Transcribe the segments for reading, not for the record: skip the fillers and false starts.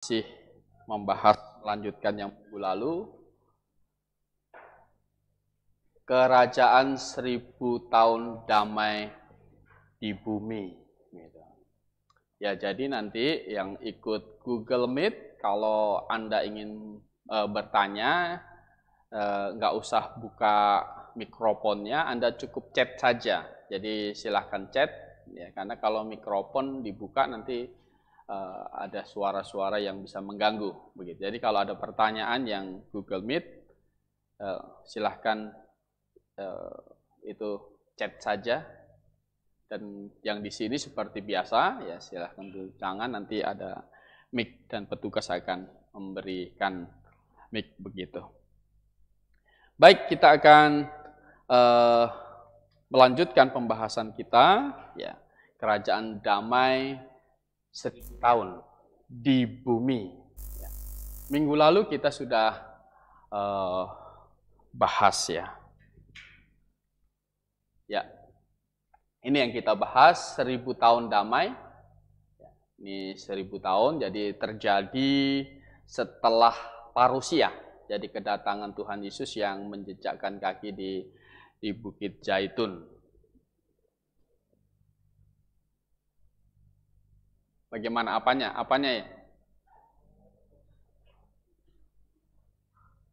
Masih membahas melanjutkan yang minggu lalu, kerajaan 1000 tahun damai di bumi. Ya, jadi nanti yang ikut Google Meet, kalau Anda ingin bertanya, nggak usah buka mikrofonnya, Anda cukup chat saja. Jadi silahkan chat, ya, karena kalau mikrofon dibuka nanti ada suara-suara yang bisa mengganggu. Begitu. Jadi kalau ada pertanyaan yang Google Meet, silahkan itu chat saja. Dan yang di sini seperti biasa, ya silahkan tulis tangan, nanti ada mic dan petugas akan memberikan mic begitu. Baik, kita akan melanjutkan pembahasan kita, ya, kerajaan damai 1000 tahun di bumi. Ya. Minggu lalu kita sudah bahas ya. Ya. Ini yang kita bahas, 1000 tahun damai. Ini 1000 tahun, jadi terjadi setelah parusia. Jadi kedatangan Tuhan Yesus yang menjejakkan kaki di Bukit Zaitun. Bagaimana apanya? Apanya ya?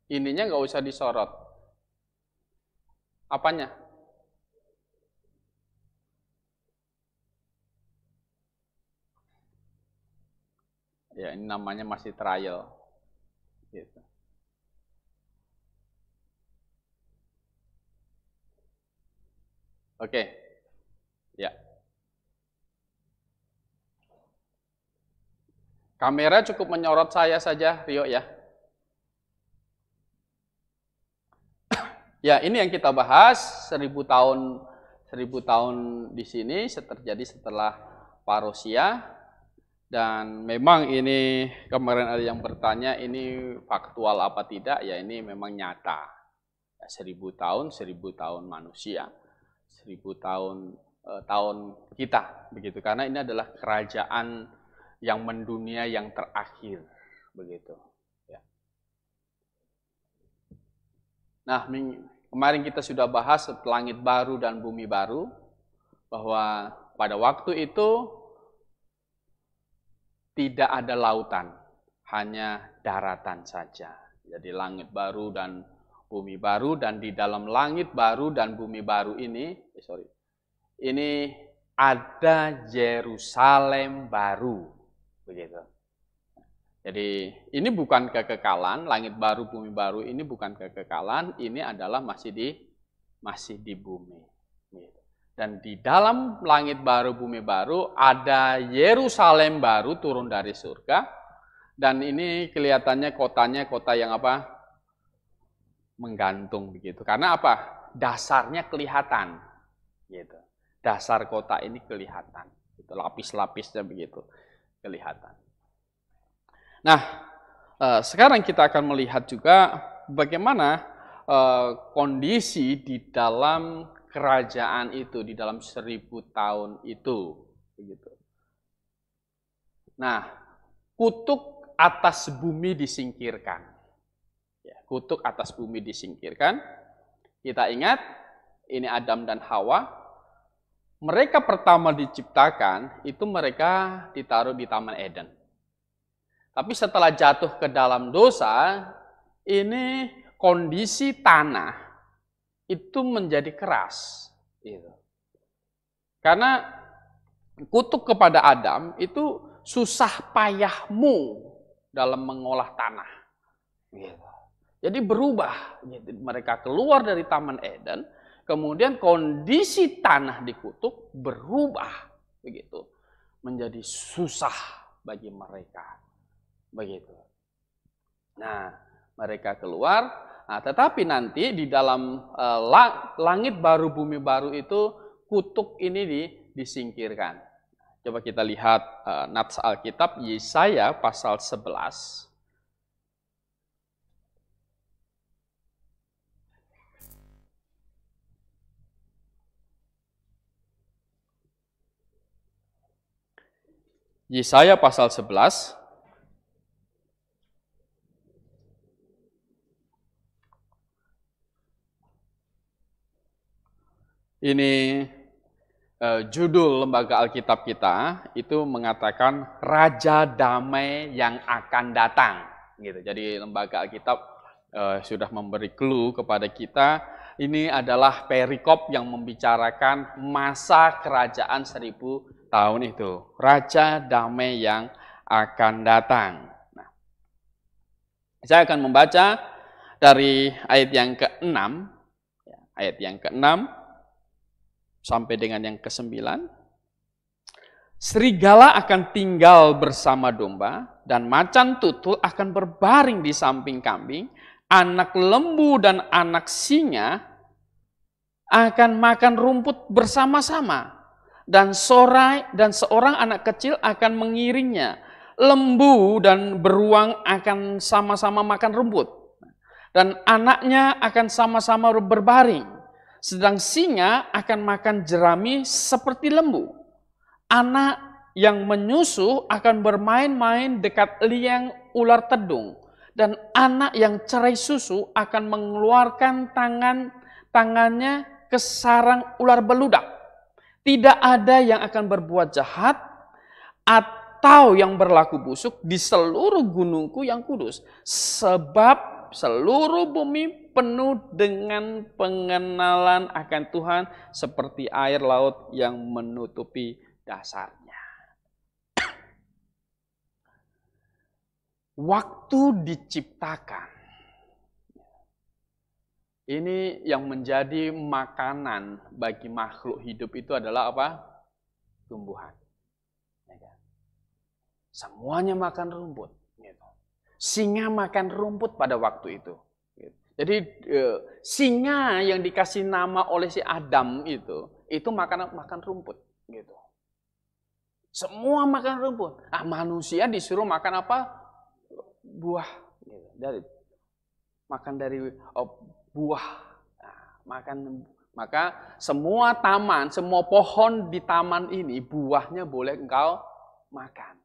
Ininya nggak usah disorot. Apanya? Ya, ini namanya masih trial. Gitu. Oke. Ya. Kamera cukup menyorot saya saja, Rio ya. Ya, ini yang kita bahas, 1000 tahun di sini terjadi setelah parusia. Dan memang ini kemarin ada yang bertanya ini faktual apa tidak, ya ini memang nyata. 1000 tahun manusia, 1000 tahun kita begitu, karena ini adalah kerajaan yang mendunia yang terakhir begitu. Ya. Nah, kemarin kita sudah bahas langit baru dan bumi baru, bahwa pada waktu itu tidak ada lautan, hanya daratan saja. Jadi langit baru dan bumi baru, dan di dalam langit baru dan bumi baru ini ada Yerusalem baru, begitu. Jadi ini bukan kekekalan, langit baru, bumi baru ini bukan kekekalan, ini adalah masih di bumi. Dan di dalam langit baru, bumi baru, ada Yerusalem baru turun dari surga. Dan ini kelihatannya kotanya kota yang apa? Menggantung begitu. Karena apa? Dasarnya kelihatan. Gitu. Dasar kota ini kelihatan. Itu lapis-lapisnya begitu. Kelihatan. Nah, sekarang kita akan melihat juga bagaimana kondisi di dalam kerajaan itu, di dalam 1000 tahun itu, begitu. Nah, kutuk atas bumi disingkirkan. Ya, kutuk atas bumi disingkirkan. Kita ingat, ini Adam dan Hawa. Mereka pertama diciptakan, itu mereka ditaruh di Taman Eden. Tapi setelah jatuh ke dalam dosa, ini kondisi tanah itu menjadi keras. Gitu. Karena kutuk kepada Adam itu susah payahmu dalam mengolah tanah. Gitu. Jadi berubah. Gitu. Mereka keluar dari Taman Eden, kemudian kondisi tanah dikutuk berubah. Begitu. Menjadi susah bagi mereka. Begitu. Nah, mereka keluar. Nah, tetapi nanti di dalam langit baru, bumi baru itu kutuk ini disingkirkan. Coba kita lihat nats Alkitab Yesaya pasal 11. Yesaya pasal 11. ini judul lembaga Alkitab kita itu mengatakan Raja Damai yang akan datang. Gitu. Jadi lembaga Alkitab sudah memberi clue kepada kita. Ini adalah perikop yang membicarakan masa kerajaan 1000 tahun itu. Raja Damai yang akan datang. Nah, saya akan membaca dari ayat yang ke-6. Ayat yang ke-6. Sampai dengan yang ke-9, serigala akan tinggal bersama domba, dan macan tutul akan berbaring di samping kambing, anak lembu dan anak singa akan makan rumput bersama-sama, dan seorang anak kecil akan mengiringnya. Lembu dan beruang akan sama-sama makan rumput, dan anaknya akan sama-sama berbaring. Sedang singa akan makan jerami seperti lembu. Anak yang menyusu akan bermain-main dekat liang ular tedung. Dan anak yang cerai susu akan mengeluarkan tangannya ke sarang ular beludak. Tidak ada yang akan berbuat jahat atau yang berlaku busuk di seluruh gunungku yang kudus. Sebab seluruh bumi penuh dengan pengenalan akan Tuhan seperti air laut yang menutupi dasarnya. Waktu diciptakan, ini yang menjadi makanan bagi makhluk hidup itu adalah apa? Tumbuhan. Semuanya makan rumput. Singa makan rumput pada waktu itu. Jadi singa yang dikasih nama oleh si Adam itu makan rumput, gitu. Semua makan rumput. Ah, manusia disuruh makan apa? Buah. Gitu. Makan dari buah. Nah, maka semua taman, semua pohon di taman ini buahnya boleh engkau makan.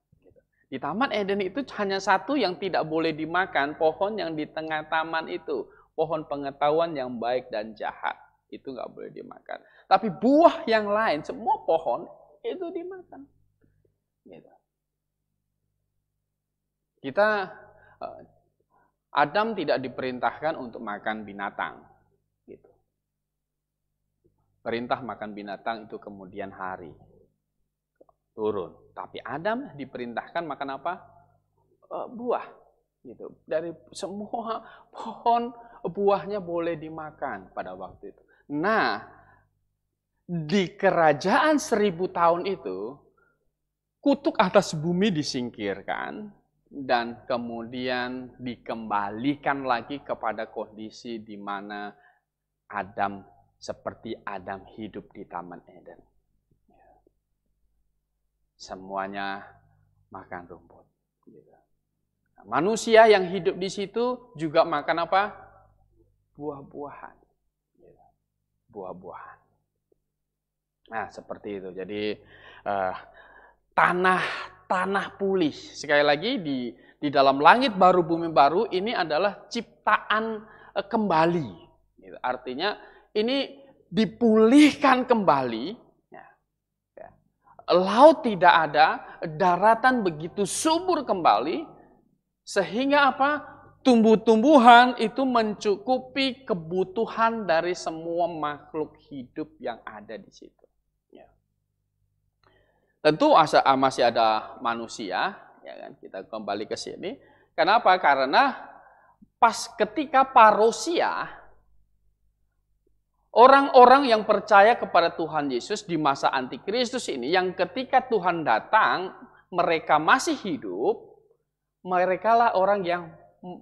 Di Taman Eden itu hanya satu yang tidak boleh dimakan, pohon yang di tengah taman itu. Pohon pengetahuan yang baik dan jahat. Itu nggak boleh dimakan. Tapi buah yang lain, semua pohon itu dimakan. Gitu. Adam tidak diperintahkan untuk makan binatang. Gitu. Perintah makan binatang itu kemudian hari. Turun. Tapi Adam diperintahkan makan apa? Buah. Gitu. Dari semua pohon buahnya boleh dimakan pada waktu itu. Nah, di kerajaan 1000 tahun itu, kutuk atas bumi disingkirkan dan kemudian dikembalikan lagi kepada kondisi di mana Adam seperti Adam hidup di Taman Eden. Semuanya makan rumput. Manusia yang hidup di situ juga makan apa? Buah-buahan. Buah-buahan. Nah, seperti itu. Jadi tanah pulih. Sekali lagi di dalam langit baru bumi baru ini adalah ciptaan kembali. Artinya ini dipulihkan kembali. Laut tidak ada, daratan begitu subur kembali, sehingga apa? Tumbuh-tumbuhan itu mencukupi kebutuhan dari semua makhluk hidup yang ada di situ. Ya. Tentu masih ada manusia, ya kan? Kita kembali ke sini. Kenapa? Karena pas ketika parousia, orang-orang yang percaya kepada Tuhan Yesus di masa antikristus ini, yang ketika Tuhan datang, mereka masih hidup, mereka lah orang yang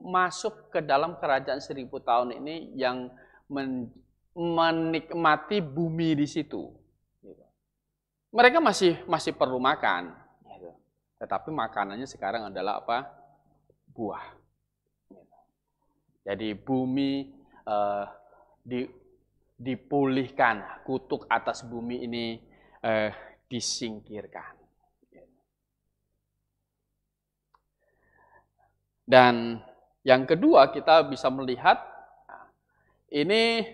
masuk ke dalam kerajaan 1000 tahun ini yang menikmati bumi di situ. Mereka masih perlu makan, tetapi makanannya sekarang adalah apa? Buah. Jadi bumi dipulihkan, kutuk atas bumi ini disingkirkan. Dan yang kedua kita bisa melihat ini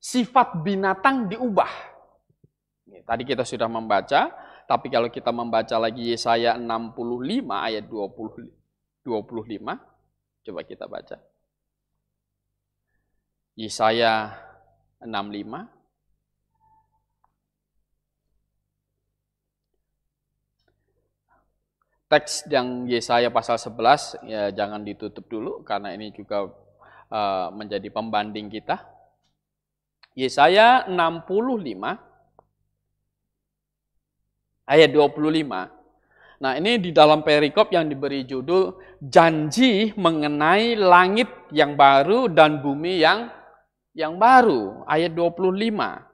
sifat binatang diubah. Tadi kita sudah membaca, tapi kalau kita membaca lagi Yesaya 65 ayat 25, coba kita baca. Yesaya 65. Teks yang Yesaya pasal 11 ya jangan ditutup dulu karena ini juga menjadi pembanding kita. Yesaya 65 ayat 25. Nah, ini di dalam perikop yang diberi judul janji mengenai langit yang baru dan bumi yang baru, ayat 25.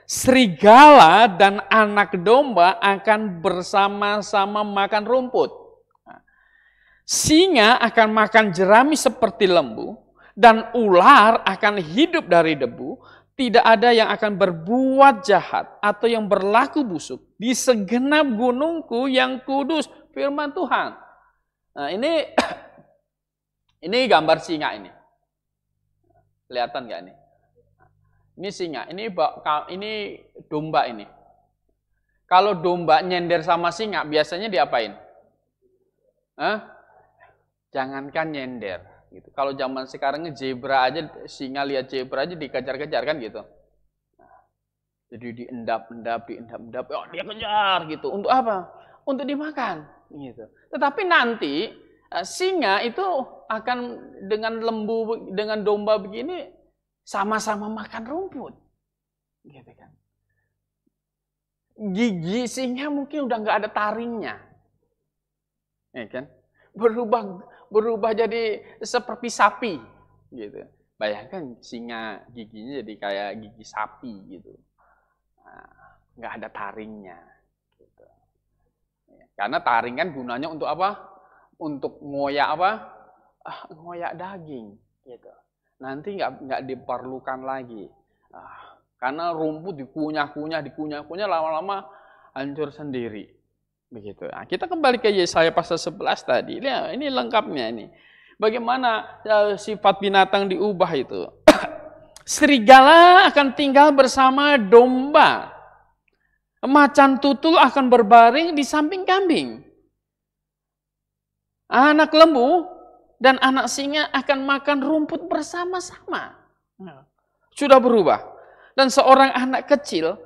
Serigala dan anak domba akan bersama-sama makan rumput. Singa akan makan jerami seperti lembu dan ular akan hidup dari debu. Tidak ada yang akan berbuat jahat atau yang berlaku busuk di segenap gunungku yang kudus, firman Tuhan. Nah, ini gambar singa ini. Kelihatan nggak ini? Ini singa, ini domba ini. Kalau domba nyender sama singa, biasanya diapain? Jangankan nyender. Gitu. Kalau zaman sekarang zebra aja, singa lihat zebra aja dikejar-kejar kan gitu. Jadi diendap-endap, oh, dia kejar gitu. Untuk apa? Untuk dimakan. Gitu. Tetapi nanti singa itu akan dengan lembu, dengan domba begini sama-sama makan rumput. Gitu kan. Gigi singa mungkin udah nggak ada taringnya. Ya kan? Berubah jadi seperti sapi gitu. Bayangkan singa giginya jadi kayak gigi sapi gitu. Nah, nggak ada taringnya gitu. Karena taring kan gunanya untuk apa? Untuk ngoyak apa? Ngoyak daging gitu. Nanti nggak diperlukan lagi. Karena rumput dikunyah-kunyah lama-lama hancur sendiri. Begitu. Nah, kita kembali ke Yesaya pasal 11 tadi. Ini lengkapnya ini. Bagaimana sifat binatang diubah itu. Serigala akan tinggal bersama domba. Macan tutul akan berbaring di samping kambing. Anak lembu dan anak singa akan makan rumput bersama-sama. Sudah berubah. Dan seorang anak kecil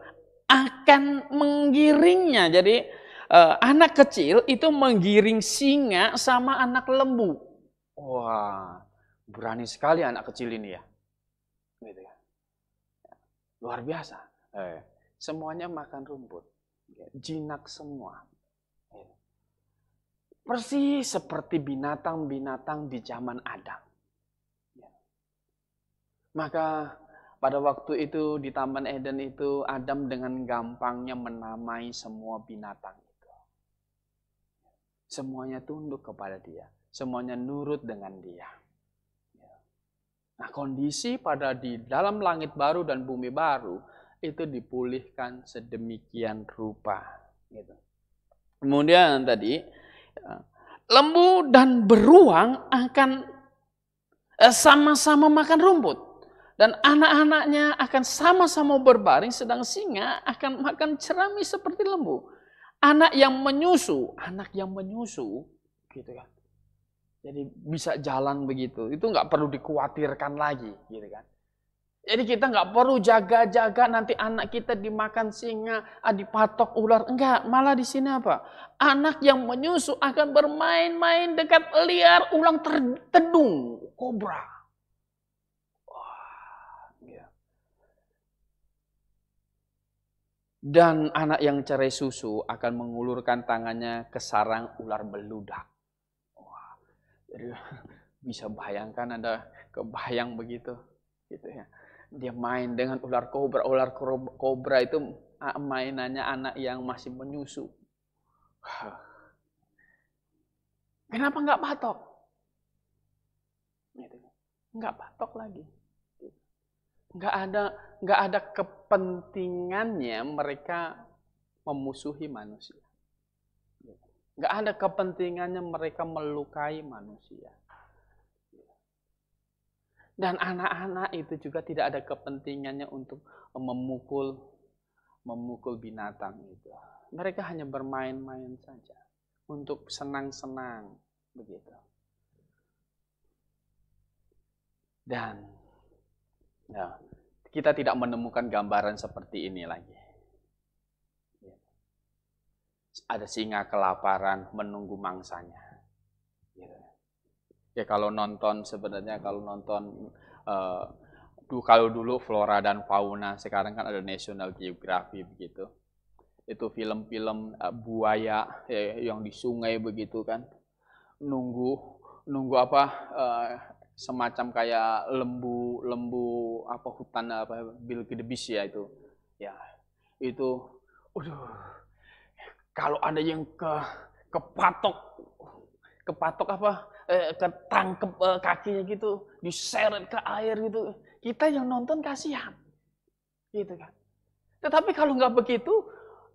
akan menggiringnya. Jadi anak kecil itu menggiring singa sama anak lembu. Wah, berani sekali anak kecil ini ya. Gitu ya. Luar biasa. Semuanya makan rumput. Jinak semua. Persis seperti binatang-binatang di zaman Adam. Maka pada waktu itu di Taman Eden itu Adam dengan gampangnya menamai semua binatang. Semuanya tunduk kepada dia. Semuanya nurut dengan dia. Nah, kondisi pada di dalam langit baru dan bumi baru itu dipulihkan sedemikian rupa. Gitu. Kemudian tadi, lembu dan beruang akan sama-sama makan rumput. Dan anak-anaknya akan sama-sama berbaring, sedang singa akan makan jerami seperti lembu. Anak yang menyusu, gitu kan. Jadi bisa jalan begitu, itu nggak perlu dikhawatirkan lagi, gitu kan. Jadi kita nggak perlu jaga-jaga nanti anak kita dimakan singa, dipatok ular, enggak. Malah di sini apa? Anak yang menyusu akan bermain-main dekat liar ulang tertedung, kobra. Dan anak yang cerai susu akan mengulurkan tangannya ke sarang ular beludak. Wah, jadi bisa bayangkan ada kebayang begitu, gitu ya. Dia main dengan ular kobra. Ular kobra itu mainannya anak yang masih menyusu. Kenapa nggak patok? Nggak patok lagi. Nggak ada kepentingannya mereka memusuhi manusia. Nggak ada kepentingannya mereka melukai manusia. Dan anak-anak itu juga tidak ada kepentingannya untuk memukul memukul binatang itu. Mereka hanya bermain-main saja untuk senang-senang begitu. Dan ya, kita tidak menemukan gambaran seperti ini lagi. Ada singa kelaparan menunggu mangsanya. Ya kalau nonton kalau dulu flora dan fauna, sekarang kan ada National Geographic begitu. Itu film-film buaya yang di sungai begitu kan, nunggu apa semacam kayak lembu apa hutan apa wildebeest ya itu. Ya, itu kalau ada yang kepatok apa ketangkep kakinya gitu, diseret ke air gitu. Kita yang nonton kasihan. Gitu kan. Tetapi kalau nggak begitu,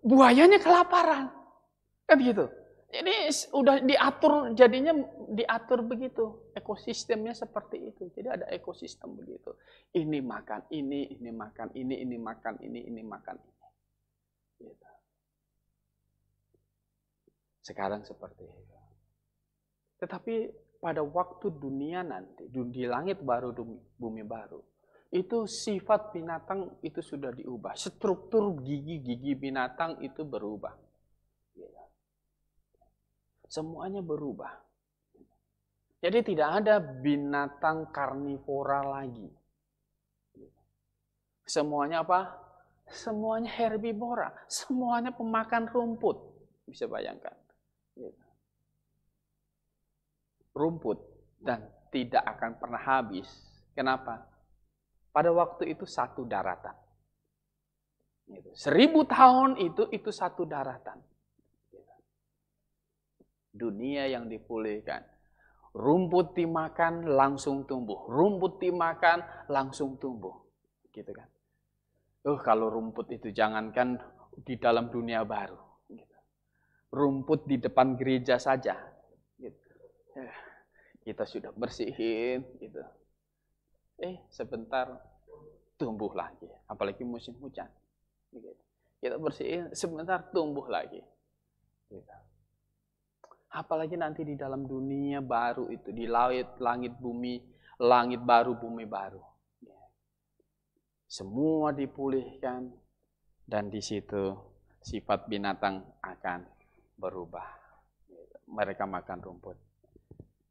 buayanya kelaparan. Kan gitu. Jadi udah jadinya diatur begitu. Ekosistemnya seperti itu. Jadi ada ekosistem begitu. Ini makan ini makan ini makan ini makan ini. Gitu. Sekarang seperti itu. Tetapi pada waktu dunia nanti, di langit baru, bumi baru, itu sifat binatang itu sudah diubah. Struktur gigi binatang itu berubah. Semuanya berubah. Jadi tidak ada binatang karnivora lagi. Semuanya apa? Semuanya herbivora. Semuanya pemakan rumput. Bisa bayangkan. Rumput dan tidak akan pernah habis. Kenapa? Pada waktu itu satu daratan. 1000 tahun itu satu daratan. Dunia yang dipulihkan. Rumput dimakan langsung tumbuh. Rumput dimakan langsung tumbuh. Gitu kan. Kalau rumput itu jangankan di dalam dunia baru. Rumput di depan gereja saja. Kita sudah bersihin. Gitu. Sebentar tumbuh lagi. Apalagi musim hujan. Kita bersihin, sebentar tumbuh lagi. Apalagi nanti di dalam dunia baru itu. Di langit bumi, langit baru, bumi baru. Semua dipulihkan. Dan di situ sifat binatang akan berubah. Mereka makan rumput.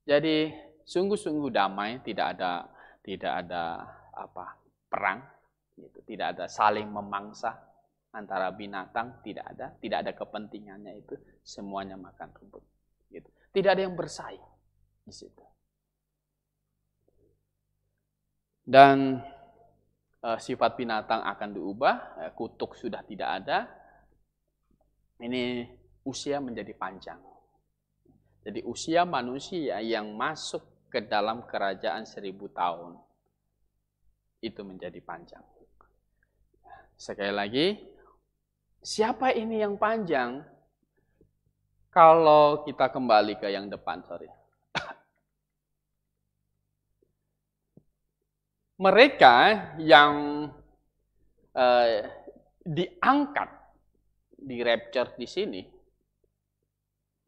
Jadi sungguh-sungguh damai, tidak ada perang, gitu. Tidak ada saling memangsa antara binatang, tidak ada kepentingannya itu, semuanya makan rumput, gitu. Tidak ada yang bersaing di situ. Dan sifat binatang akan diubah, kutuk sudah tidak ada. Ini usia menjadi panjang. Jadi usia manusia yang masuk ke dalam kerajaan 1000 tahun itu menjadi panjang. Sekali lagi, siapa ini yang panjang? Kalau kita kembali ke yang depan, mereka yang diangkat di rapture di sini,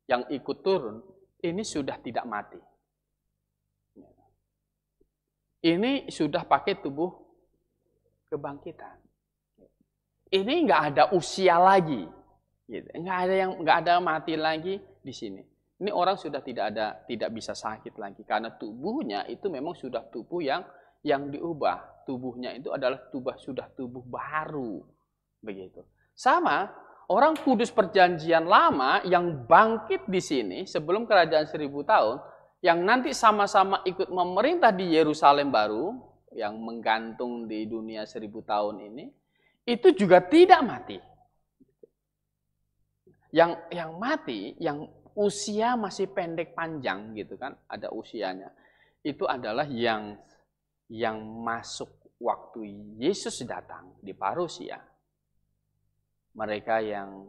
yang ikut turun, ini sudah tidak mati. Ini sudah pakai tubuh kebangkitan. Ini nggak ada usia lagi, nggak ada mati lagi di sini. Ini orang sudah tidak bisa sakit lagi karena tubuhnya itu memang sudah tubuh yang diubah. Tubuhnya itu adalah sudah tubuh baru, begitu. Sama orang kudus perjanjian lama yang bangkit di sini sebelum kerajaan 1000 tahun, yang nanti sama-sama ikut memerintah di Yerusalem baru, yang menggantung di dunia 1000 tahun ini, itu juga tidak mati. Yang mati, yang usia masih pendek panjang gitu kan, ada usianya. Itu adalah yang masuk waktu Yesus datang di parusia. Mereka yang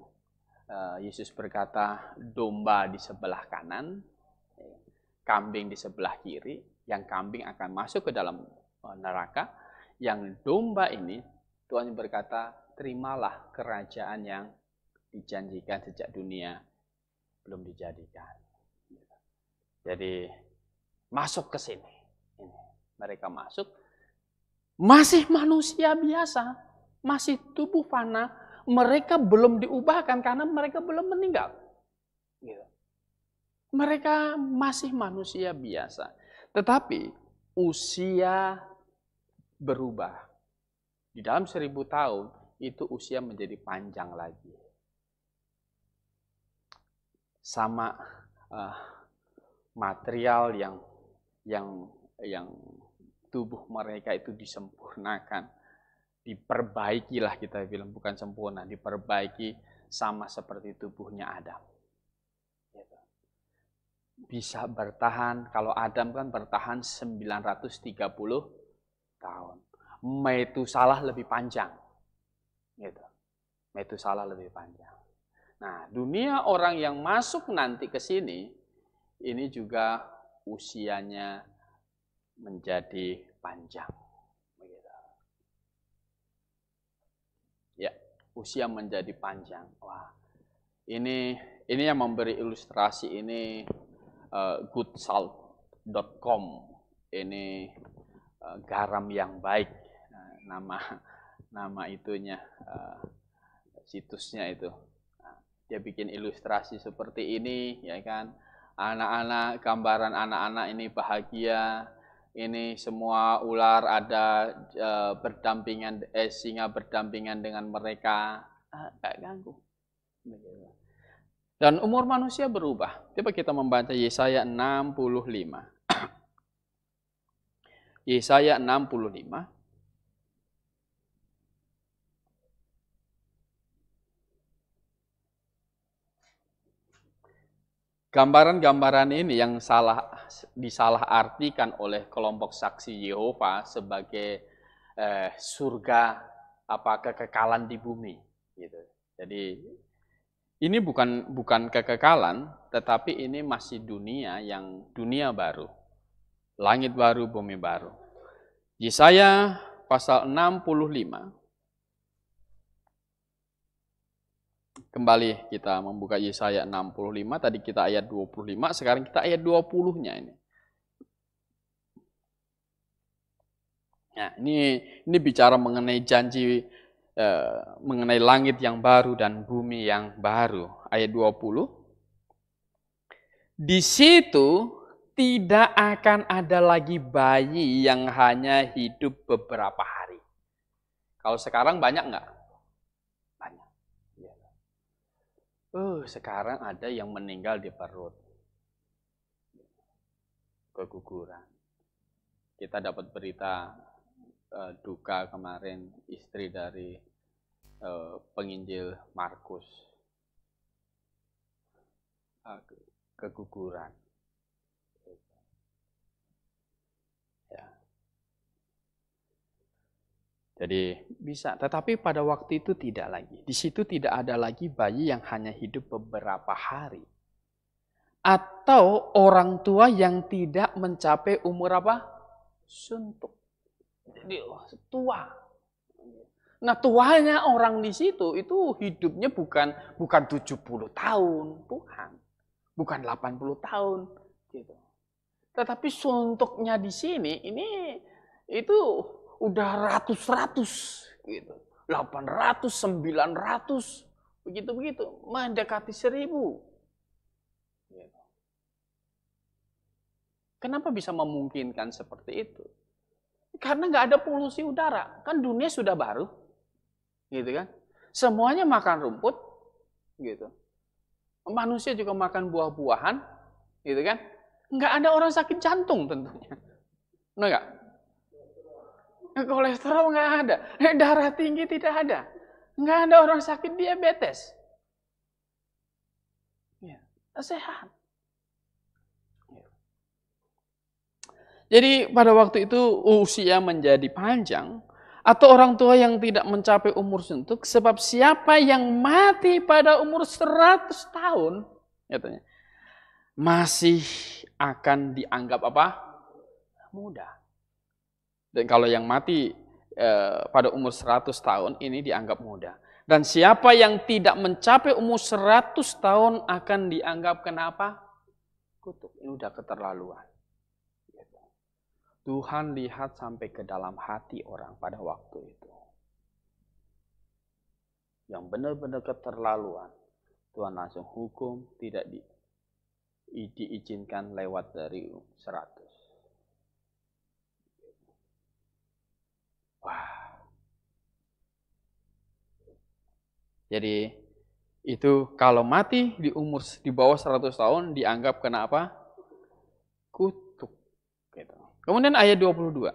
Yesus berkata domba di sebelah kanan, kambing di sebelah kiri. Yang kambing akan masuk ke dalam neraka. Yang domba ini Tuhan berkata terimalah kerajaan yang dijanjikan sejak dunia belum dijadikan. Jadi masuk ke sini. Mereka masuk, masih manusia biasa, masih tubuh fana, mereka belum diubahkan karena mereka belum meninggal. Mereka masih manusia biasa. Tetapi usia berubah. Di dalam 1000 tahun, itu usia menjadi panjang lagi. Sama material yang tubuh mereka itu disempurnakan. Diperbaikilah kita bilang, bukan sempurna, diperbaiki sama seperti tubuhnya Adam. Bisa bertahan, kalau Adam kan bertahan 930 tahun. Metusalah lebih panjang. Gitu. Metusalah lebih panjang. Nah, dunia orang yang masuk nanti ke sini, ini juga usianya menjadi panjang. Ya, usia menjadi panjang. Wah, ini yang memberi ilustrasi ini goodsalt.com. Ini garam yang baik. Nama itunya, situsnya itu. Dia bikin ilustrasi seperti ini, ya kan? Anak-anak, gambaran anak-anak ini bahagia. Ini semua ular ada berdampingan, singa berdampingan dengan mereka. Gak ganggu. Dan umur manusia berubah. Coba kita membaca Yesaya 65. Yesaya 65. Gambaran-gambaran ini yang disalahartikan oleh kelompok saksi Yehova sebagai surga, kekekalan di bumi. Gitu. Jadi ini bukan kekekalan, tetapi ini masih dunia baru. Langit baru, bumi baru. Yesaya pasal 65. Kembali kita membuka Yesaya 65, tadi kita ayat 25, sekarang kita ayat 20-nya ini. Nah, ini bicara mengenai janji, mengenai langit yang baru dan bumi yang baru. Ayat 20. Di situ tidak akan ada lagi bayi yang hanya hidup beberapa hari. Kalau sekarang banyak nggak? Banyak. Sekarang ada yang meninggal di perut. Keguguran. Kita dapat berita duka kemarin, istri dari penginjil Markus keguguran. Ya. Jadi bisa, tetapi pada waktu itu tidak lagi. Di situ tidak ada lagi bayi yang hanya hidup beberapa hari. Atau orang tua yang tidak mencapai umur suntuk. Jadi tua. Nah, tuanya orang di situ itu hidupnya bukan 70 tahun, bukan 80 tahun gitu. Tetapi suntuknya di sini itu udah ratus gitu. 800, 900 begitu mendekati 1000. Gitu. Kenapa bisa memungkinkan seperti itu? Karena nggak ada polusi udara, kan dunia sudah baru. Gitu kan? Semuanya makan rumput, gitu. Manusia juga makan buah-buahan, gitu kan? Nggak ada orang sakit jantung tentunya. Enggak? Kolesterol nggak ada, darah tinggi tidak ada, nggak ada orang sakit diabetes. Ya, sehat. Jadi pada waktu itu usia menjadi panjang. Atau orang tua yang tidak mencapai umur suntuk, sebab siapa yang mati pada umur 100 tahun, katanya, masih akan dianggap muda. Dan kalau yang mati pada umur 100 tahun ini dianggap muda. Dan siapa yang tidak mencapai umur 100 tahun akan dianggap kenapa? Kutuk. Ini udah keterlaluan. Tuhan lihat sampai ke dalam hati orang pada waktu itu. Yang benar-benar keterlaluan. Tuhan langsung hukum, tidak diizinkan lewat dari 100. Wah. Jadi itu kalau mati di umur di bawah 100 tahun dianggap kenapa? Kutuk. Gitu. Kemudian ayat 22.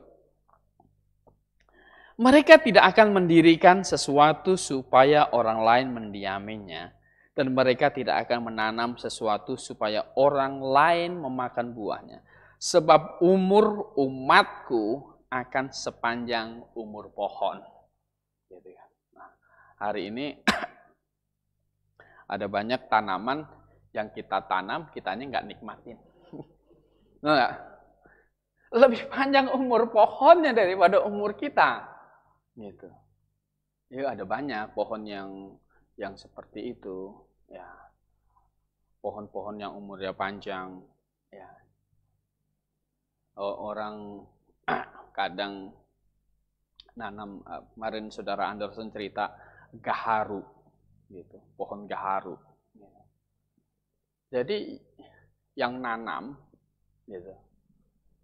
Mereka tidak akan mendirikan sesuatu supaya orang lain mendiaminya. Dan mereka tidak akan menanam sesuatu supaya orang lain memakan buahnya. Sebab umur umatku akan sepanjang umur pohon. Gitu ya. Nah, hari ini ada banyak tanaman yang kita tanam, kitanya nggak nikmatin. Nah, lebih panjang umur pohonnya daripada umur kita. Gitu. Ya ada banyak pohon yang seperti itu. Ya, pohon-pohon yang umurnya panjang. Ya, orang kadang nanam. Kemarin saudara Anderson cerita gaharu, gitu, pohon gaharu. Jadi yang nanam, gitu,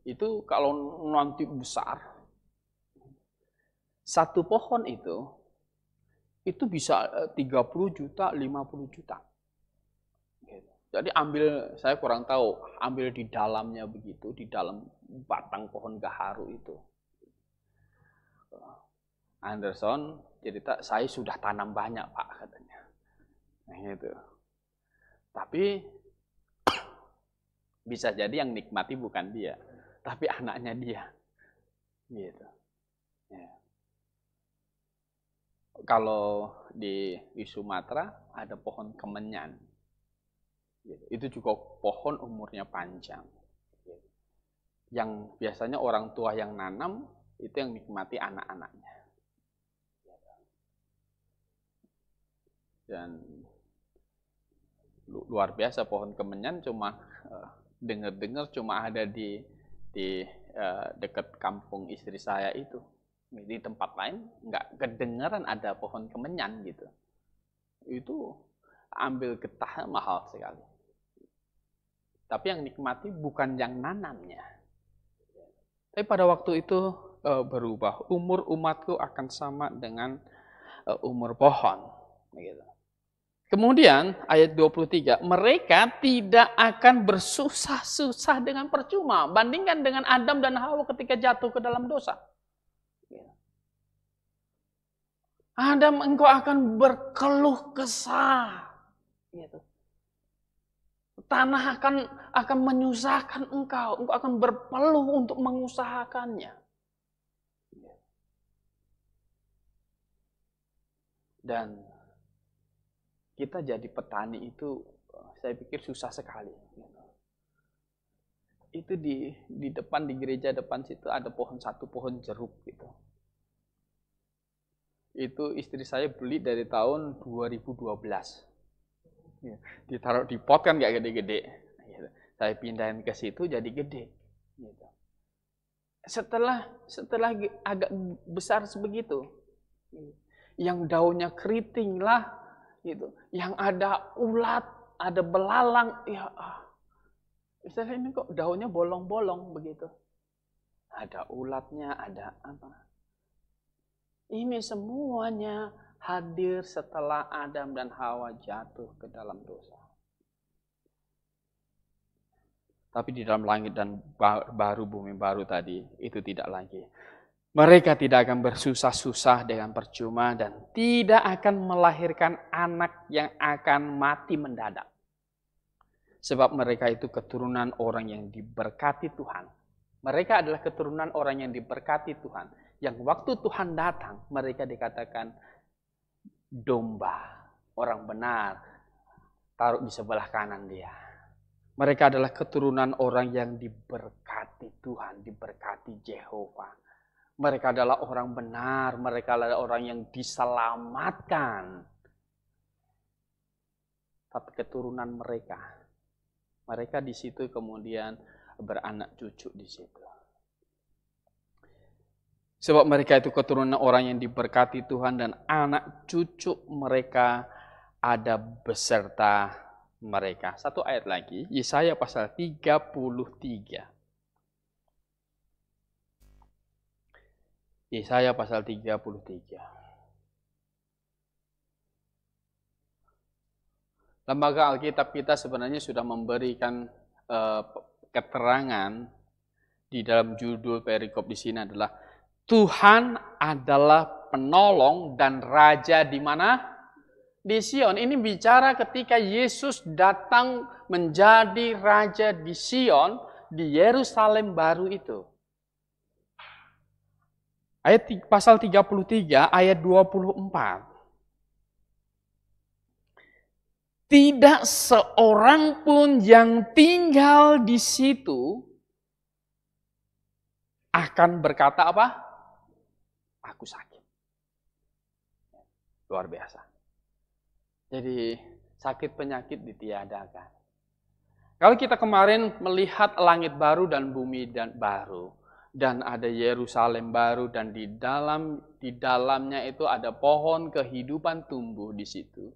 itu kalau nanti besar, satu pohon itu bisa 30 juta, 50 juta. Jadi saya kurang tahu, ambil di dalamnya begitu, di dalam batang pohon gaharu itu. Anderson cerita, saya sudah tanam banyak Pak, katanya. Nah gitu. Tapi bisa jadi yang nikmati bukan dia, tapi anaknya dia. Gitu. Ya. Kalau di Sumatera ada pohon kemenyan. Itu juga pohon umurnya panjang. Yang biasanya orang tua yang nanam, itu yang nikmati anak-anaknya. Dan luar biasa pohon kemenyan cuma dengar-dengar cuma ada di dekat kampung istri saya itu. Di tempat lain nggak kedengaran ada pohon kemenyan gitu. Itu ambil getahnya mahal sekali. Tapi yang nikmati bukan yang nanamnya. Tapi pada waktu itu berubah. Umur umatku akan sama dengan umur pohon. Gitu. Kemudian ayat 23. Mereka tidak akan bersusah-susah dengan percuma. Bandingkan dengan Adam dan Hawa ketika jatuh ke dalam dosa. Adam, engkau akan berkeluh kesah. Gitu. Tanah akan menyusahkan engkau akan berpeluh untuk mengusahakannya. Dan kita jadi petani itu, saya pikir susah sekali. Itu di depan, di gereja depan situ ada satu pohon jeruk gitu. Itu istri saya beli dari tahun 2012. Ditaruh di pot kan gak gede-gede. Saya pindahin ke situ jadi gede. Setelah agak besar sebegitu, yang daunnya keriting lah, gitu. Yang ada ulat, ada belalang, ya. Misalnya ini kok daunnya bolong-bolong begitu. Ada ulatnya, ada apa? Ini semuanya hadir setelah Adam dan Hawa jatuh ke dalam dosa. Tapi di dalam langit dan baru bumi baru tadi, itu tidak lagi. Mereka tidak akan bersusah-susah dengan percuma dan tidak akan melahirkan anak yang akan mati mendadak. Sebab mereka itu keturunan orang yang diberkati Tuhan. Mereka adalah keturunan orang yang diberkati Tuhan. Yang waktu Tuhan datang, mereka dikatakan domba, orang benar, taruh di sebelah kanan dia. Mereka adalah keturunan orang yang diberkati Tuhan, diberkati Yehova. Mereka adalah orang benar, mereka adalah orang yang diselamatkan. Tapi keturunan mereka di situ kemudian beranak cucu di situ. Sebab mereka itu keturunan orang yang diberkati Tuhan dan anak cucu mereka ada beserta mereka. Satu ayat lagi, Yesaya pasal 33. Yesaya pasal 33. Lembaga Alkitab kita sebenarnya sudah memberikan keterangan di dalam judul perikop di sini adalah Tuhan adalah penolong dan raja di mana? Di Sion. Ini bicara ketika Yesus datang menjadi raja di Sion, di Yerusalem baru itu. Ayat pasal 33 ayat 24. Tidak seorang pun yang tinggal di situ akan berkata apa? Aku sakit. Luar biasa. Jadi sakit penyakit ditiadakan. Kalau kita kemarin melihat langit baru dan bumi dan baru, dan ada Yerusalem baru dan di dalamnya itu ada pohon kehidupan tumbuh di situ.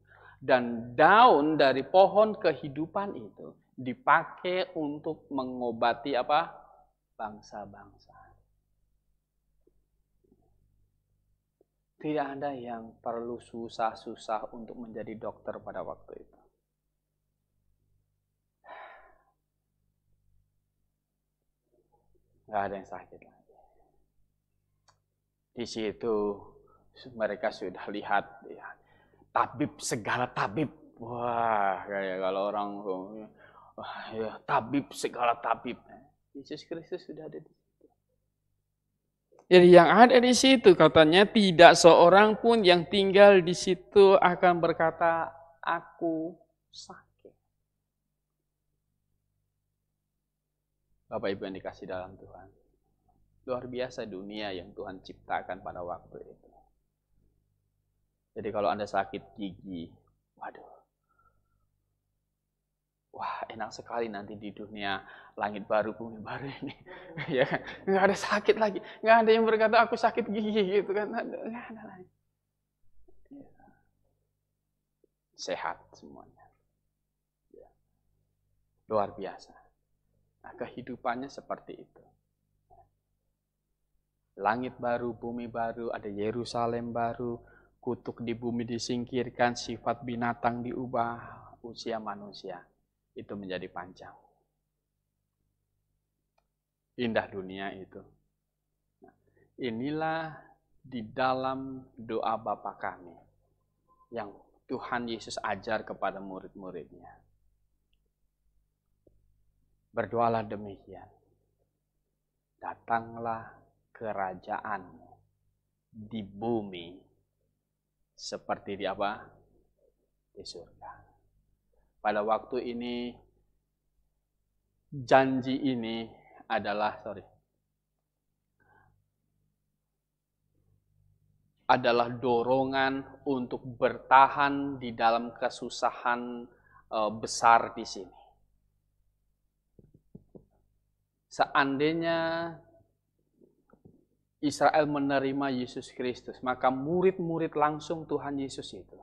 Dan daun dari pohon kehidupan itu dipakai untuk mengobati apa? Bangsa-bangsa. Tidak ada yang perlu susah-susah untuk menjadi dokter pada waktu itu. Nggak ada yang sakit lagi. Di situ mereka sudah lihat ya, tabib segala tabib. Wah, kayak kalau orang wah, ya, tabib segala tabib. Yesus Kristus sudah ada di situ. Jadi yang ada di situ katanya tidak seorang pun yang tinggal di situ akan berkata aku sakit. Bapak Ibu yang dikasih dalam Tuhan. Luar biasa dunia yang Tuhan ciptakan pada waktu itu. Jadi kalau Anda sakit gigi, waduh. Wah, enak sekali nanti di dunia langit baru, bumi baru ini. Ya, nggak ada sakit lagi. Nggak ada yang berkata aku sakit gigi gitu kan. Nggak ada lagi. Sehat semuanya. Luar biasa. Nah, kehidupannya seperti itu. Langit baru, bumi baru, ada Yerusalem baru, kutuk di bumi disingkirkan, sifat binatang diubah, usia manusia itu menjadi panjang. Indah dunia itu. Nah, inilah di dalam doa Bapa kami yang Tuhan Yesus ajar kepada murid-muridnya. Berdoalah demikian. Datanglah kerajaan-Mu di bumi seperti di apa? Di surga. Pada waktu ini janji ini adalah dorongan untuk bertahan di dalam kesusahan besar di sini. Seandainya Israel menerima Yesus Kristus, maka murid-murid langsung Tuhan Yesus itu.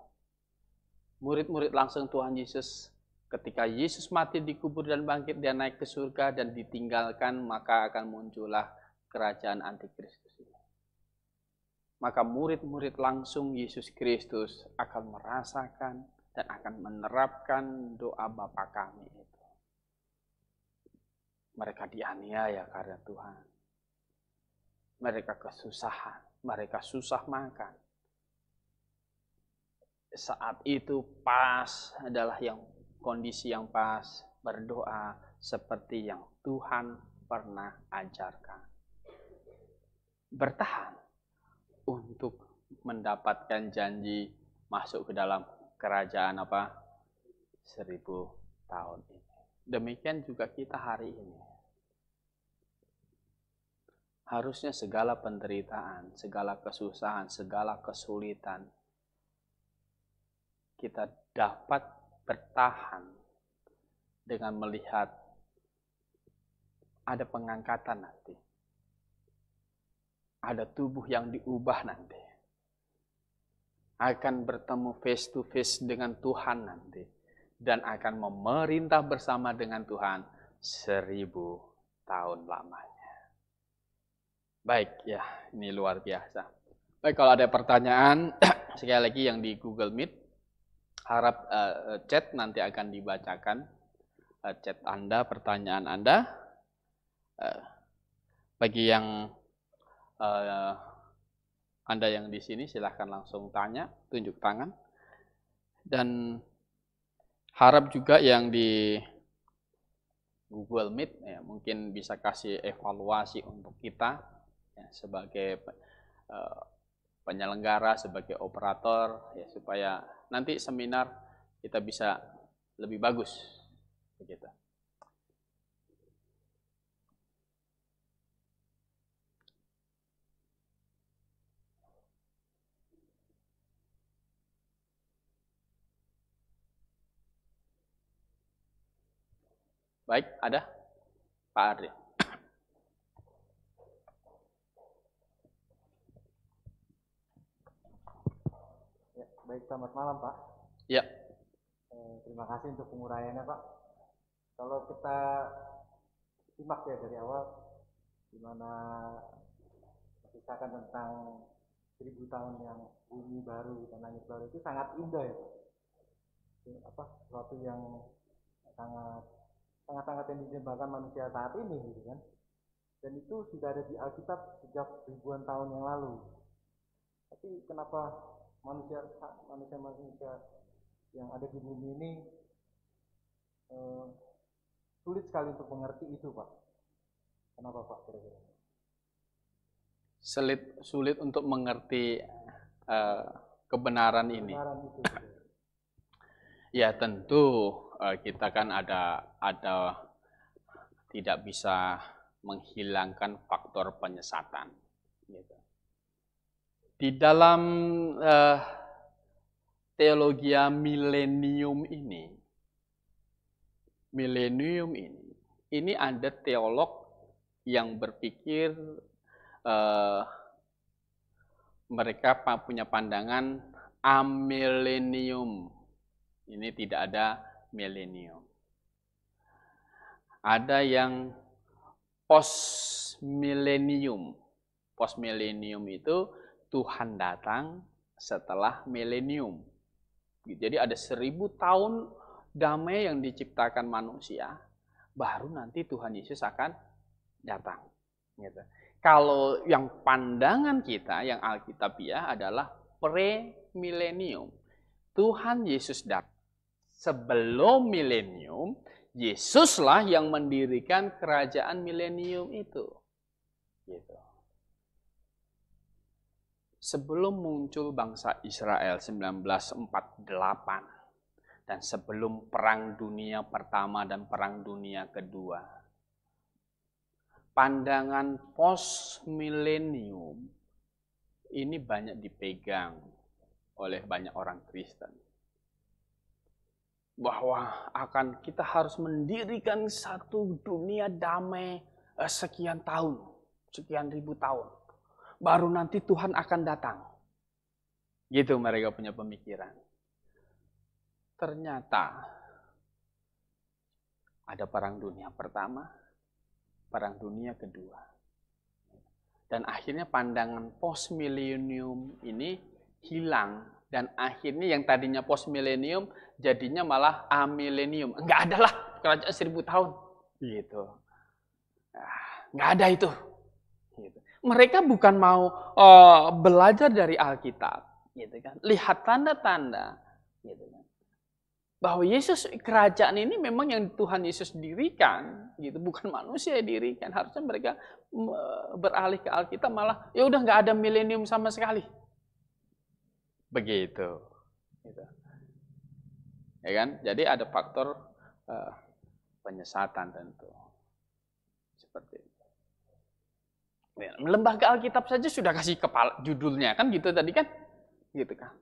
Murid-murid langsung Tuhan Yesus, ketika Yesus mati dikubur dan bangkit, dia naik ke surga dan ditinggalkan, maka akan muncullah kerajaan antikristus ini. Maka murid-murid langsung Yesus Kristus akan merasakan dan akan menerapkan doa Bapa kami itu. Mereka dianiaya karena Tuhan. Mereka kesusahan, mereka susah makan. Saat itu pas adalah kondisi yang pas berdoa seperti yang Tuhan pernah ajarkan. Bertahan untuk mendapatkan janji masuk ke dalam kerajaan 1000 tahun ini. Demikian juga kita hari ini. Harusnya segala penderitaan, segala kesusahan, segala kesulitan kita dapat bertahan dengan melihat ada pengangkatan nanti. Ada tubuh yang diubah nanti. Akan bertemu face to face dengan Tuhan nanti. Dan akan memerintah bersama dengan Tuhan 1000 tahun lamanya. Baik, ya, ini luar biasa. Baik, kalau ada pertanyaan, sekali lagi yang di Google Meet, harap chat nanti akan dibacakan. Chat Anda, pertanyaan Anda. Bagi yang Anda yang di sini, silahkan langsung tanya, tunjuk tangan. Dan harap juga yang di Google Meet ya, mungkin bisa kasih evaluasi untuk kita ya, sebagai penyelenggara, sebagai operator ya, supaya nanti seminar kita bisa lebih bagus begitu. Baik, ada Pak Ardi. Ya, baik, selamat malam Pak. Ya. Terima kasih untuk penguraiannya Pak. Kalau kita simak ya dari awal, di mana menceritakan tentang 1000 tahun yang bumi baru dan langit baru, itu sangat indah ya Pak. Sesuatu yang sangat yang dijembatkan manusia saat ini gitu kan. Dan itu sudah ada di Alkitab sejak ribuan tahun yang lalu. Tapi kenapa manusia yang ada di bumi ini sulit sekali untuk mengerti itu Pak? Kenapa Pak kira-kira? Sulit untuk mengerti kebenaran ini. Itu. Ya tentu kita kan ada tidak bisa menghilangkan faktor penyesatan. Gitu. Di dalam teologi milenium ini ada teolog yang berpikir mereka punya pandangan amilenium. Ini tidak ada milenium. Ada yang postmilenium. Postmilenium itu Tuhan datang setelah milenium. Jadi ada 1000 tahun damai yang diciptakan manusia, baru nanti Tuhan Yesus akan datang. Gitu. Kalau yang pandangan kita, yang Alkitabiah adalah pre-milenium. Tuhan Yesus datang. Sebelum milenium, Yesuslah yang mendirikan kerajaan milenium itu. Gitu. Sebelum muncul bangsa Israel 1948 dan sebelum Perang Dunia Pertama dan Perang Dunia Kedua, pandangan post-milenium ini banyak dipegang oleh banyak orang Kristen. Bahwa kita harus mendirikan satu dunia damai sekian tahun, sekian ribu tahun. Baru nanti Tuhan akan datang. Gitu mereka punya pemikiran. Ternyata ada Perang Dunia Pertama, Perang Dunia Kedua. Dan akhirnya pandangan post-millennium ini hilang. Dan akhirnya yang tadinya post-millennium jadinya malah amillennium. Enggak ada lah kerajaan 1000 tahun. Gitu. Enggak ada itu. Gitu. Mereka bukan mau belajar dari Alkitab. Gitu kan. Lihat tanda-tanda. Gitu kan. Bahwa Yesus, kerajaan ini memang yang Tuhan Yesus dirikan, gitu, bukan manusia yang dirikan. Harusnya mereka beralih ke Alkitab malah ya udah nggak ada milenium sama sekali. Begitu. Gitu. Ya kan? Jadi ada faktor penyesatan tentu. Seperti itu. Lembaga Alkitab saja sudah kasih kepala judulnya kan gitu tadi kan, gitu kan.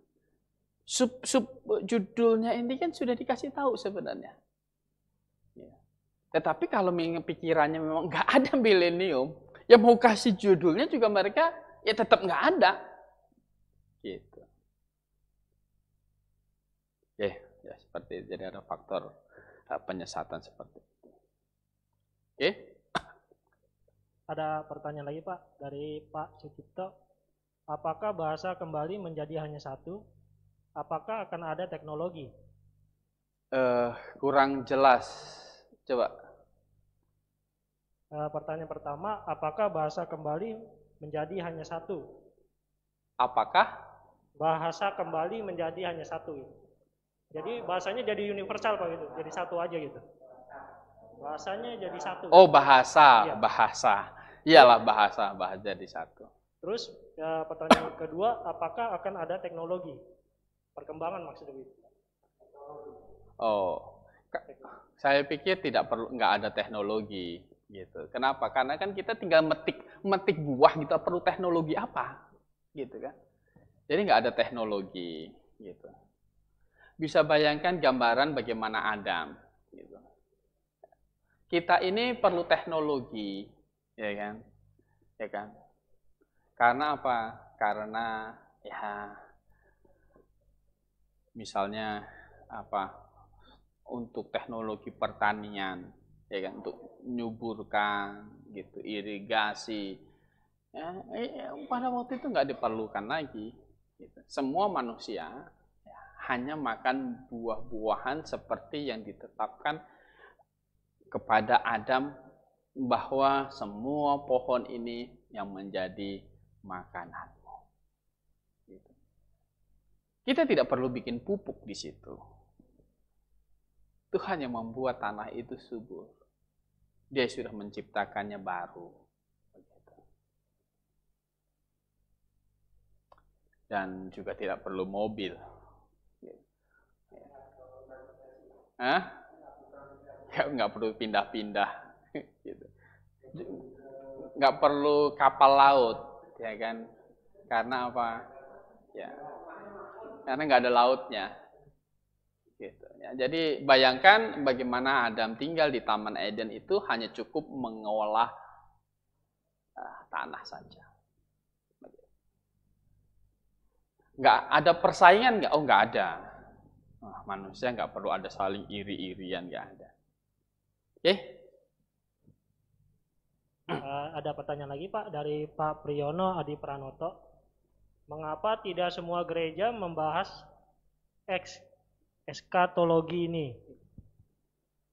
Sub judulnya ini kan sudah dikasih tahu sebenarnya. Ya. Tetapi kalau pikirannya memang nggak ada milenium, ya mau kasih judulnya juga mereka ya tetap nggak ada. Gitu. Ya seperti itu. Jadi ada faktor penyesatan seperti itu. Oke. Ada pertanyaan lagi Pak dari Pak Sucipto. Apakah bahasa kembali menjadi hanya satu? Apakah akan ada teknologi? Kurang jelas. Coba. Pertanyaan pertama, apakah bahasa kembali menjadi hanya satu? Apakah? Bahasa kembali menjadi hanya satu. Gitu. Jadi bahasanya jadi universal Pak gitu, jadi satu aja gitu. Bahasanya jadi satu. Oh bahasa, iya. Bahasa. Iyalah bahasa jadi satu. Terus pertanyaan kedua, apakah akan ada teknologi? Perkembangan maksudnya itu. Oh, saya pikir nggak ada teknologi gitu. Kenapa? Karena kan kita tinggal metik buah gitu, perlu teknologi apa? Gitu kan. Jadi nggak ada teknologi gitu. Bisa bayangkan gambaran bagaimana Adam gitu. Kita ini perlu teknologi, ya kan? Ya kan? Karena apa? Karena ya misalnya apa? Untuk teknologi pertanian, ya kan? Untuk menyuburkan gitu, irigasi. Pada waktu itu nggak diperlukan lagi. Gitu. Semua manusia hanya makan buah-buahan seperti yang ditetapkan kepada Adam bahwa semua pohon ini yang menjadi makananmu. Gitu. Kita tidak perlu bikin pupuk di situ. Tuhan yang membuat tanah itu subur. Dia sudah menciptakannya baru. Begitu. Dan juga tidak perlu mobil. Nggak perlu pindah-pindah. Gitu. Nggak perlu kapal laut, ya kan? Karena apa? Ya, karena nggak ada lautnya. Gitu. Ya, jadi bayangkan bagaimana Adam tinggal di Taman Eden itu hanya cukup mengolah tanah saja. Nggak ada persaingan nggak? Oh nggak ada. Manusia nggak perlu ada saling iri-irian, nggak ada. Oke? Ada pertanyaan lagi Pak dari Pak Priyono Adi Pranoto. Mengapa tidak semua gereja membahas eskatologi ini?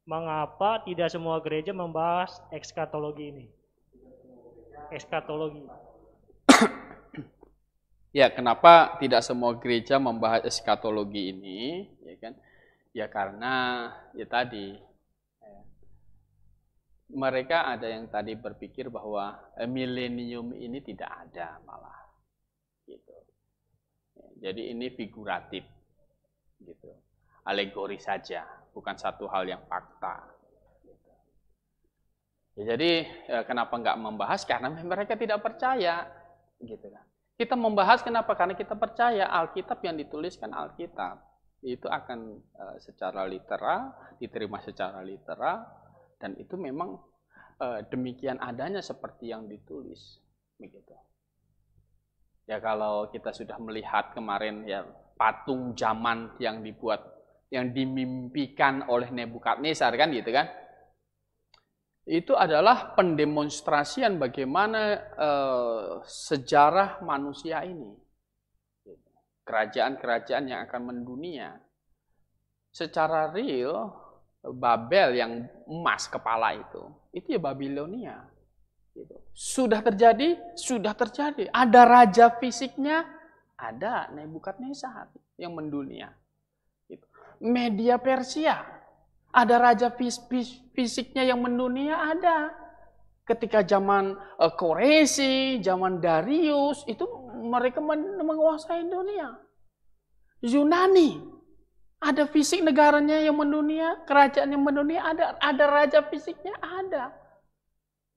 Mengapa tidak semua gereja membahas eskatologi ini? Eskatologi. Ya, kenapa tidak semua gereja membahas eskatologi ini? Ya kan? Ya karena ya tadi mereka ada yang tadi berpikir bahwa milenium ini tidak ada malah, gitu. Jadi ini figuratif, gitu, alegori saja, bukan satu hal yang fakta. Gitu. Ya, jadi kenapa nggak membahas? Karena mereka tidak percaya, gitu kan. Kita membahas kenapa? Karena kita percaya Alkitab yang dituliskan Alkitab itu akan secara literal, diterima secara literal, dan itu memang demikian adanya seperti yang ditulis, begitu. Ya kalau kita sudah melihat kemarin ya patung zaman yang dibuat, yang dimimpikan oleh Nebukadnezar kan gitu kan. Itu adalah pendemonstrasian bagaimana sejarah manusia ini. Kerajaan-kerajaan yang akan mendunia. Secara real, Babel yang emas kepala itu ya Babilonia. Sudah terjadi, sudah terjadi. Ada raja fisiknya, ada Nebukadnezar yang mendunia. Media Persia. Ada raja fisiknya yang mendunia, ada. Ketika zaman Koresi, zaman Darius, itu mereka menguasai dunia. Yunani, ada fisik negaranya yang mendunia, kerajaan yang mendunia, ada raja fisiknya, ada.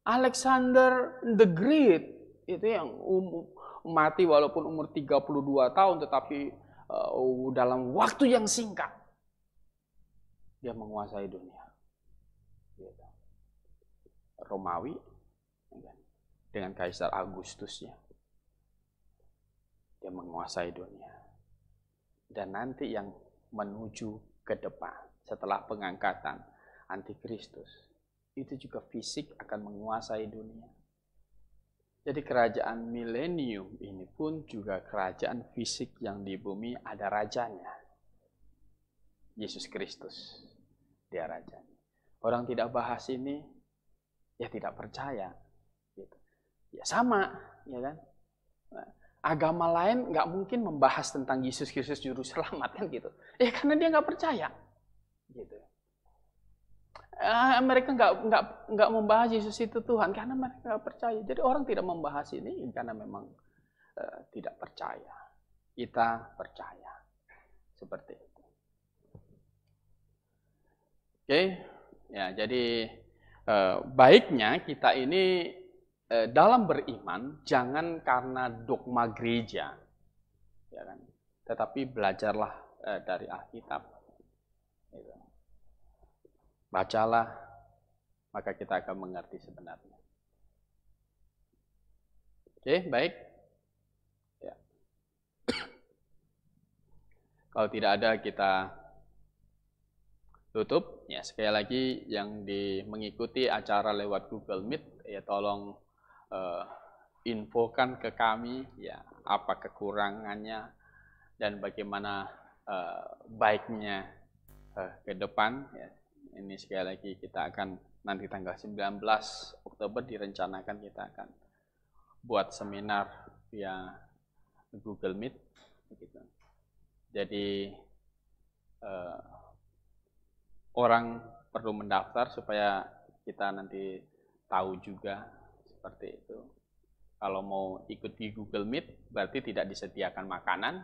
Alexander the Great, Itu yang mati walaupun umur 32 tahun, tetapi dalam waktu yang singkat dia menguasai dunia. Romawi dengan Kaisar Agustusnya, dia menguasai dunia. Dan nanti yang menuju ke depan setelah pengangkatan Antikristus, itu juga fisik akan menguasai dunia. Jadi kerajaan milenium ini pun juga kerajaan fisik yang di bumi ada rajanya. Yesus Kristus, dia rajanya. Orang tidak bahas ini, ya tidak percaya. Gitu. Ya sama, ya kan? Nah, agama lain nggak mungkin membahas tentang Yesus Kristus Juru Selamat kan gitu. Ya karena dia nggak percaya. Gitu. Mereka nggak membahas Yesus itu Tuhan karena mereka nggak percaya. Jadi orang tidak membahas ini karena memang tidak percaya. Kita percaya seperti itu. Oke, ya jadi baiknya kita ini dalam beriman jangan karena dogma gereja, ya kan? Tetapi belajarlah dari Alkitab. Gitu. Bacalah, maka kita akan mengerti sebenarnya. Oke, baik. Ya. Kalau tidak ada, kita tutup. Ya, sekali lagi yang mengikuti acara lewat Google Meet, ya tolong infokan ke kami, ya apa kekurangannya dan bagaimana baiknya ke depan. Ya. Ini sekali lagi kita akan nanti tanggal 19 Oktober direncanakan kita akan buat seminar via Google Meet. Gitu. Jadi orang perlu mendaftar supaya kita nanti tahu juga seperti itu. Kalau mau ikut di Google Meet berarti tidak disediakan makanan.